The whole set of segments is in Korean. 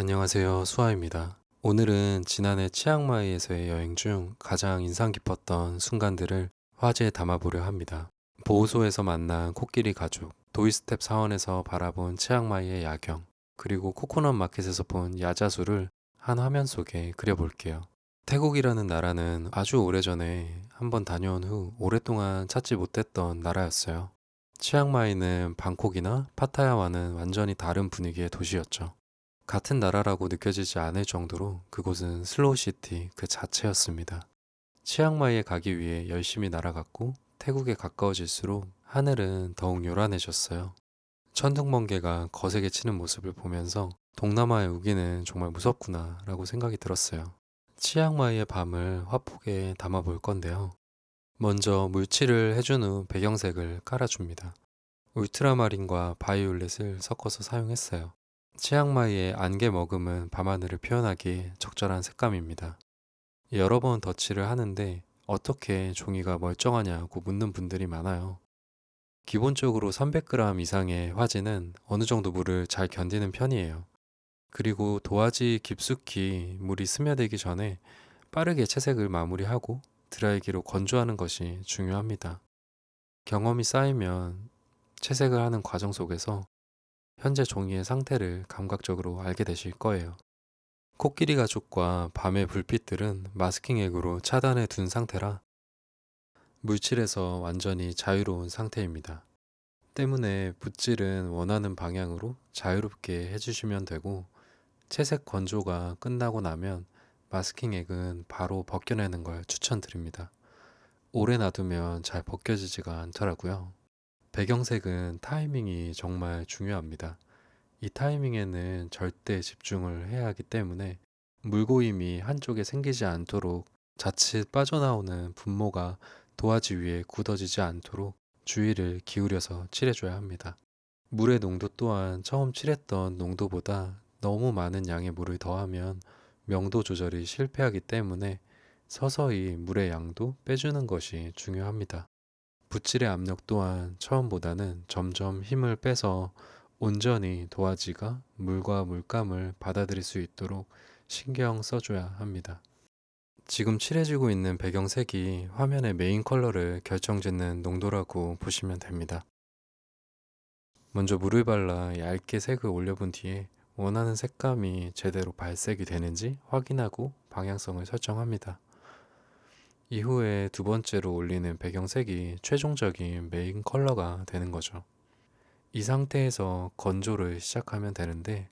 안녕하세요. 수아입니다. 오늘은 지난해 치앙마이에서의 여행 중 가장 인상 깊었던 순간들을 화제에 담아보려 합니다. 보호소에서 만난 코끼리 가족, 도이스텝 사원에서 바라본 치앙마이의 야경, 그리고 코코넛 마켓에서 본 야자수를 한 화면 속에 그려볼게요. 태국이라는 나라는 아주 오래전에 한번 다녀온 후 오랫동안 찾지 못했던 나라였어요. 치앙마이는 방콕이나 파타야와는 완전히 다른 분위기의 도시였죠. 같은 나라라고 느껴지지 않을 정도로 그곳은 슬로우시티 그 자체였습니다. 치앙마이에 가기 위해 열심히 날아갔고 태국에 가까워질수록 하늘은 더욱 요란해졌어요. 천둥번개가 거세게 치는 모습을 보면서 동남아의 우기는 정말 무섭구나 라고 생각이 들었어요. 치앙마이의 밤을 화폭에 담아 볼 건데요. 먼저 물칠을 해준 후 배경색을 깔아줍니다. 울트라마린과 바이올렛을 섞어서 사용했어요. 치앙마이의 안개 머금은 밤하늘을 표현하기에 적절한 색감입니다. 여러 번 덧칠을 하는데 어떻게 종이가 멀쩡하냐고 묻는 분들이 많아요. 기본적으로 300g 이상의 화지는 어느 정도 물을 잘 견디는 편이에요. 그리고 도화지 깊숙이 물이 스며들기 전에 빠르게 채색을 마무리하고 드라이기로 건조하는 것이 중요합니다. 경험이 쌓이면 채색을 하는 과정 속에서 현재 종이의 상태를 감각적으로 알게 되실 거예요. 코끼리 가죽과 밤의 불빛들은 마스킹 액으로 차단해 둔 상태라 물칠에서 완전히 자유로운 상태입니다. 때문에 붓질은 원하는 방향으로 자유롭게 해주시면 되고 채색 건조가 끝나고 나면 마스킹 액은 바로 벗겨내는 걸 추천드립니다. 오래 놔두면 잘 벗겨지지가 않더라고요. 배경색은 타이밍이 정말 중요합니다. 이 타이밍에는 절대 집중을 해야 하기 때문에 물고임이 한쪽에 생기지 않도록 자칫 빠져나오는 분모가 도화지 위에 굳어지지 않도록 주의를 기울여서 칠해줘야 합니다. 물의 농도 또한 처음 칠했던 농도보다 너무 많은 양의 물을 더하면 명도 조절이 실패하기 때문에 서서히 물의 양도 빼주는 것이 중요합니다. 붓질의 압력 또한 처음보다는 점점 힘을 빼서 온전히 도화지가 물과 물감을 받아들일 수 있도록 신경 써줘야 합니다. 지금 칠해지고 있는 배경색이 화면의 메인 컬러를 결정짓는 농도라고 보시면 됩니다. 먼저 물을 발라 얇게 색을 올려본 뒤에 원하는 색감이 제대로 발색이 되는지 확인하고 방향성을 설정합니다. 이후에 두 번째로 올리는 배경색이 최종적인 메인 컬러가 되는 거죠. 이 상태에서 건조를 시작하면 되는데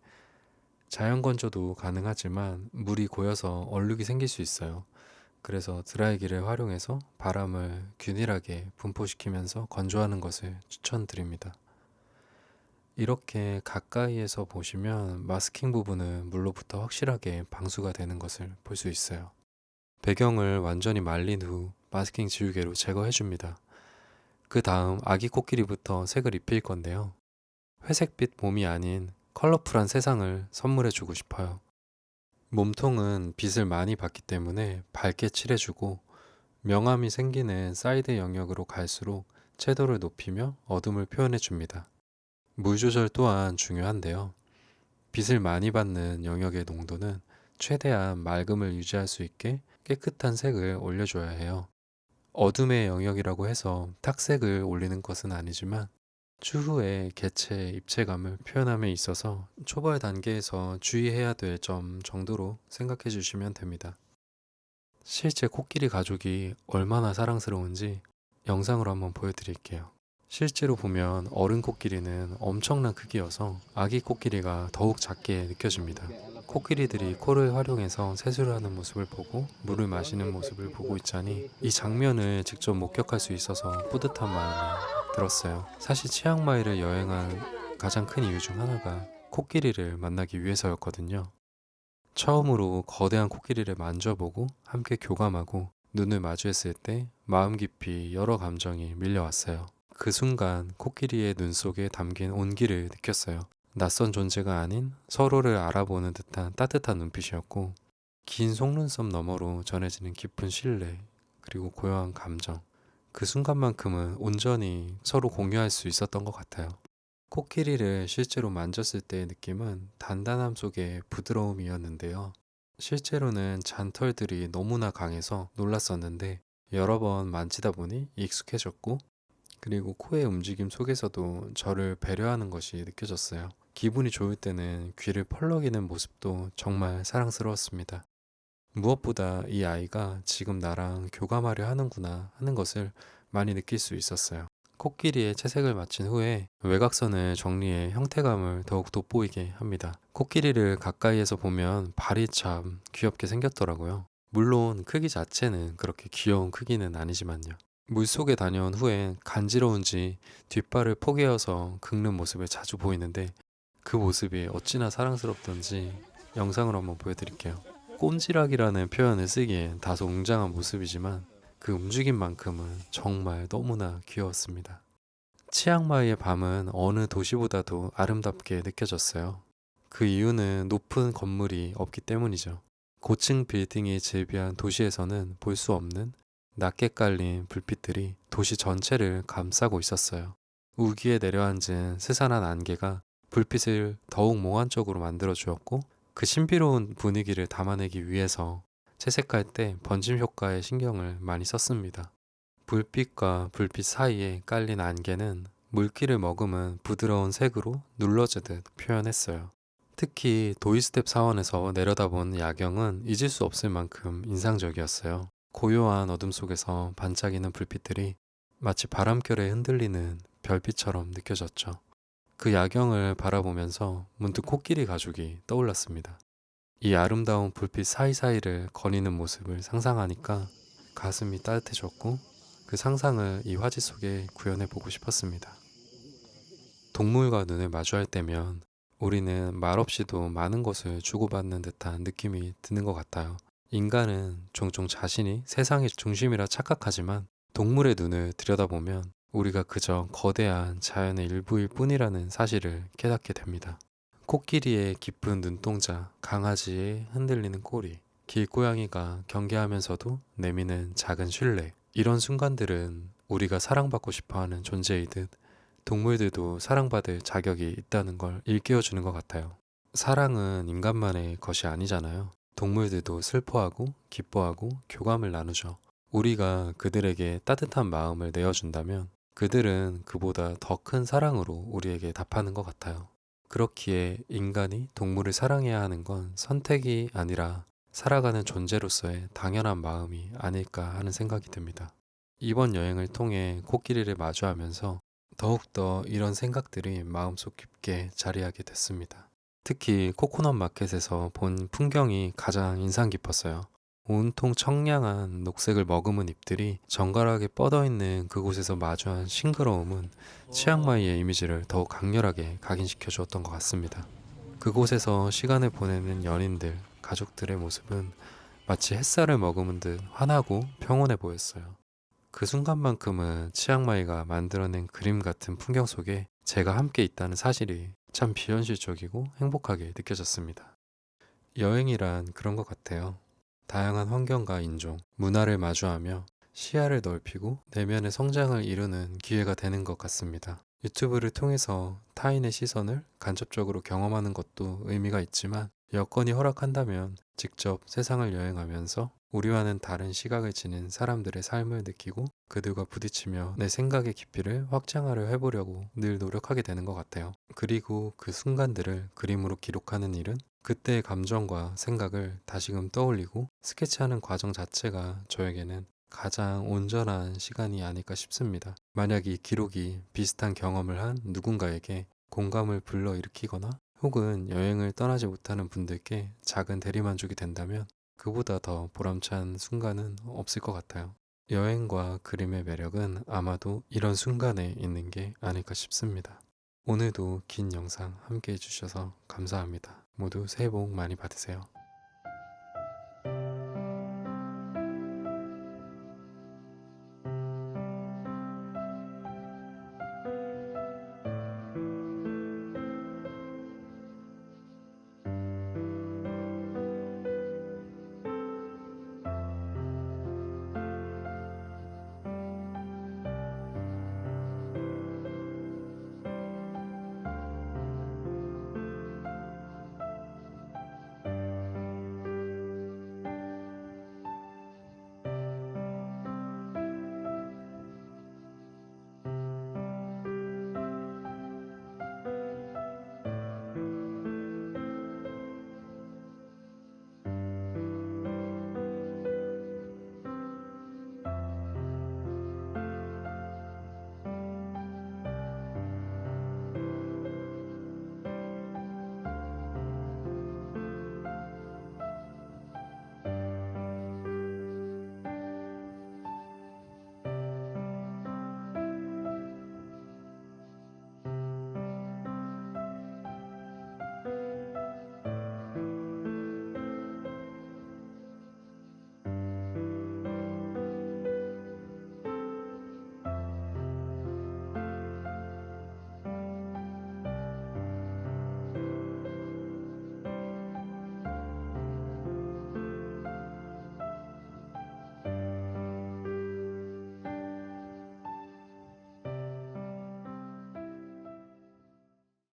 자연 건조도 가능하지만 물이 고여서 얼룩이 생길 수 있어요. 그래서 드라이기를 활용해서 바람을 균일하게 분포시키면서 건조하는 것을 추천드립니다. 이렇게 가까이에서 보시면 마스킹 부분은 물로부터 확실하게 방수가 되는 것을 볼 수 있어요. 배경을 완전히 말린 후 마스킹 지우개로 제거해 줍니다. 그 다음 아기 코끼리부터 색을 입힐 건데요. 회색빛 몸이 아닌 컬러풀한 세상을 선물해 주고 싶어요. 몸통은 빛을 많이 받기 때문에 밝게 칠해주고 명암이 생기는 사이드 영역으로 갈수록 채도를 높이며 어둠을 표현해 줍니다. 물 조절 또한 중요한데요. 빛을 많이 받는 영역의 농도는 최대한 맑음을 유지할 수 있게 깨끗한 색을 올려줘야 해요. 어둠의 영역이라고 해서 탁색을 올리는 것은 아니지만 추후에 개체의 입체감을 표현함에 있어서 초벌 단계에서 주의해야 될 점 정도로 생각해 주시면 됩니다. 실제 코끼리 가족이 얼마나 사랑스러운지 영상으로 한번 보여드릴게요. 실제로 보면 어른 코끼리는 엄청난 크기여서 아기 코끼리가 더욱 작게 느껴집니다. 코끼리들이 코를 활용해서 세수를 하는 모습을 보고 물을 마시는 모습을 보고 있자니 이 장면을 직접 목격할 수 있어서 뿌듯한 마음이 들었어요. 사실 치앙마이를 여행한 가장 큰 이유 중 하나가 코끼리를 만나기 위해서였거든요. 처음으로 거대한 코끼리를 만져보고 함께 교감하고 눈을 마주했을 때 마음 깊이 여러 감정이 밀려왔어요. 그 순간 코끼리의 눈 속에 담긴 온기를 느꼈어요. 낯선 존재가 아닌 서로를 알아보는 듯한 따뜻한 눈빛이었고 긴 속눈썹 너머로 전해지는 깊은 신뢰 그리고 고요한 감정 그 순간만큼은 온전히 서로 공유할 수 있었던 것 같아요. 코끼리를 실제로 만졌을 때의 느낌은 단단함 속에 부드러움이었는데요. 실제로는 잔털들이 너무나 강해서 놀랐었는데 여러 번 만지다 보니 익숙해졌고 그리고 코의 움직임 속에서도 저를 배려하는 것이 느껴졌어요. 기분이 좋을 때는 귀를 펄럭이는 모습도 정말 사랑스러웠습니다. 무엇보다 이 아이가 지금 나랑 교감하려 하는구나 하는 것을 많이 느낄 수 있었어요. 코끼리의 채색을 마친 후에 외곽선을 정리해 형태감을 더욱 돋보이게 합니다. 코끼리를 가까이에서 보면 발이 참 귀엽게 생겼더라고요. 물론 크기 자체는 그렇게 귀여운 크기는 아니지만요. 물속에 다녀온 후엔 간지러운지 뒷발을 포개어서 긁는 모습을 자주 보이는데 그 모습이 어찌나 사랑스럽던지 영상으로 한번 보여드릴게요. 꼼지락이라는 표현을 쓰기엔 다소 웅장한 모습이지만 그 움직임만큼은 정말 너무나 귀여웠습니다. 치앙마이의 밤은 어느 도시보다도 아름답게 느껴졌어요. 그 이유는 높은 건물이 없기 때문이죠. 고층 빌딩이 즐비한 도시에서는 볼 수 없는 낮게 깔린 불빛들이 도시 전체를 감싸고 있었어요. 우기에 내려앉은 스산한 안개가 불빛을 더욱 몽환적으로 만들어 주었고 그 신비로운 분위기를 담아내기 위해서 채색할 때 번짐 효과에 신경을 많이 썼습니다. 불빛과 불빛 사이에 깔린 안개는 물기를 머금은 부드러운 색으로 눌러지듯 표현했어요. 특히 도이스텝 사원에서 내려다본 야경은 잊을 수 없을 만큼 인상적이었어요. 고요한 어둠 속에서 반짝이는 불빛들이 마치 바람결에 흔들리는 별빛처럼 느껴졌죠. 그 야경을 바라보면서 문득 코끼리 가족이 떠올랐습니다. 이 아름다운 불빛 사이사이를 거니는 모습을 상상하니까 가슴이 따뜻해졌고 그 상상을 이 화지 속에 구현해 보고 싶었습니다. 동물과 눈을 마주할 때면 우리는 말없이도 많은 것을 주고받는 듯한 느낌이 드는 것 같아요. 인간은 종종 자신이 세상의 중심이라 착각하지만 동물의 눈을 들여다보면 우리가 그저 거대한 자연의 일부일 뿐이라는 사실을 깨닫게 됩니다. 코끼리의 깊은 눈동자, 강아지의 흔들리는 꼬리, 길고양이가 경계하면서도 내미는 작은 신뢰. 이런 순간들은 우리가 사랑받고 싶어하는 존재이듯 동물들도 사랑받을 자격이 있다는 걸 일깨워주는 것 같아요. 사랑은 인간만의 것이 아니잖아요. 동물들도 슬퍼하고 기뻐하고 교감을 나누죠. 우리가 그들에게 따뜻한 마음을 내어준다면 그들은 그보다 더 큰 사랑으로 우리에게 답하는 것 같아요. 그렇기에 인간이 동물을 사랑해야 하는 건 선택이 아니라 살아가는 존재로서의 당연한 마음이 아닐까 하는 생각이 듭니다. 이번 여행을 통해 코끼리를 마주하면서 더욱더 이런 생각들이 마음속 깊게 자리하게 됐습니다. 특히 코코넛 마켓에서 본 풍경이 가장 인상 깊었어요. 온통 청량한 녹색을 머금은 잎들이 정갈하게 뻗어있는 그곳에서 마주한 싱그러움은 치앙마이의 이미지를 더욱 강렬하게 각인시켜 주었던 것 같습니다. 그곳에서 시간을 보내는 연인들, 가족들의 모습은 마치 햇살을 머금은 듯 환하고 평온해 보였어요. 그 순간만큼은 치앙마이가 만들어낸 그림 같은 풍경 속에 제가 함께 있다는 사실이 참 비현실적이고 행복하게 느껴졌습니다. 여행이란 그런 것 같아요. 다양한 환경과 인종, 문화를 마주하며 시야를 넓히고 내면의 성장을 이루는 기회가 되는 것 같습니다. 유튜브를 통해서 타인의 시선을 간접적으로 경험하는 것도 의미가 있지만 여건이 허락한다면 직접 세상을 여행하면서 우리와는 다른 시각을 지닌 사람들의 삶을 느끼고 그들과 부딪히며 내 생각의 깊이를 확장하려 해보려고 늘 노력하게 되는 것 같아요. 그리고 그 순간들을 그림으로 기록하는 일은 그때의 감정과 생각을 다시금 떠올리고 스케치하는 과정 자체가 저에게는 가장 온전한 시간이 아닐까 싶습니다. 만약 이 기록이 비슷한 경험을 한 누군가에게 공감을 불러일으키거나 혹은 여행을 떠나지 못하는 분들께 작은 대리만족이 된다면 그보다 더 보람찬 순간은 없을 것 같아요. 여행과 그림의 매력은 아마도 이런 순간에 있는 게 아닐까 싶습니다. 오늘도 긴 영상 함께 해주셔서 감사합니다. 모두 새해 복 많이 받으세요.